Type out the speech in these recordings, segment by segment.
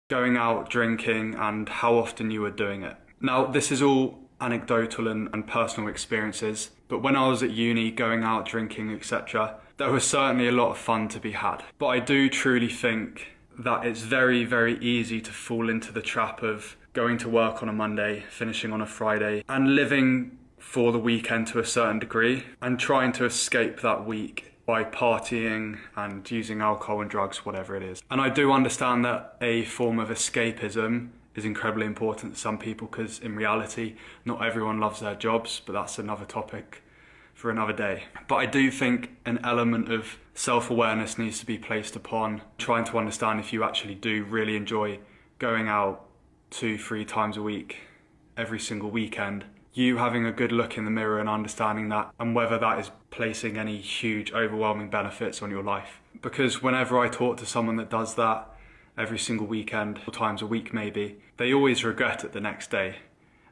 going out drinking and how often you were doing it. Now, this is all anecdotal and personal experiences, but when I was at uni, going out drinking, etc., there was certainly a lot of fun to be had. But I do truly think that it's very, very easy to fall into the trap of going to work on a Monday, finishing on a Friday, and living for the weekend to a certain degree, and trying to escape that week by partying and using alcohol and drugs, whatever it is. And I do understand that a form of escapism is incredibly important to some people, because in reality, not everyone loves their jobs, but that's another topic for another day. But I do think an element of self-awareness needs to be placed upon trying to understand if you actually do really enjoy going out 2-3 times a week, every single weekend. You having a good look in the mirror and understanding that, and whether that is placing any huge overwhelming benefits on your life. Because whenever I talk to someone that does that every single weekend, 4 times a week maybe, they always regret it the next day,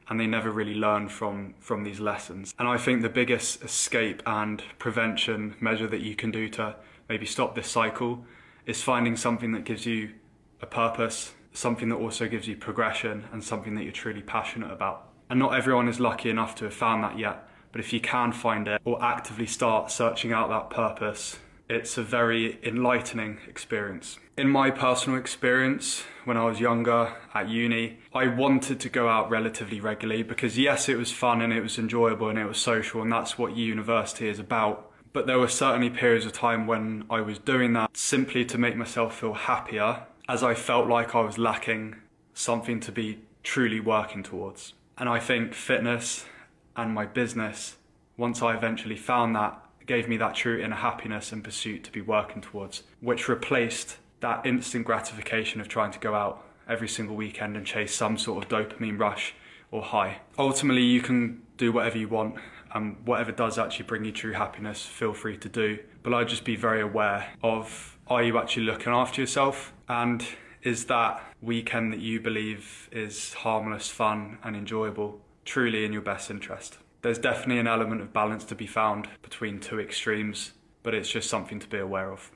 and they never really learn from these lessons. And I think the biggest escape and prevention measure that you can do to maybe stop this cycle is finding something that gives you a purpose, something that also gives you progression, and something that you're truly passionate about. And not everyone is lucky enough to have found that yet, but if you can find it or actively start searching out that purpose, it's a very enlightening experience. In my personal experience, when I was younger at uni, I wanted to go out relatively regularly because yes, it was fun and it was enjoyable and it was social, and that's what university is about. But there were certainly periods of time when I was doing that simply to make myself feel happier, as I felt like I was lacking something to be truly working towards. And I think fitness and my business, once I eventually found that, gave me that true inner happiness and pursuit to be working towards, which replaced that instant gratification of trying to go out every single weekend and chase some sort of dopamine rush or high. Ultimately, you can do whatever you want, and whatever does actually bring you true happiness, feel free to do. But I'd just be very aware of, are you actually looking after yourself? And is that weekend that you believe is harmless, fun and enjoyable truly in your best interest? There's definitely an element of balance to be found between two extremes, but it's just something to be aware of.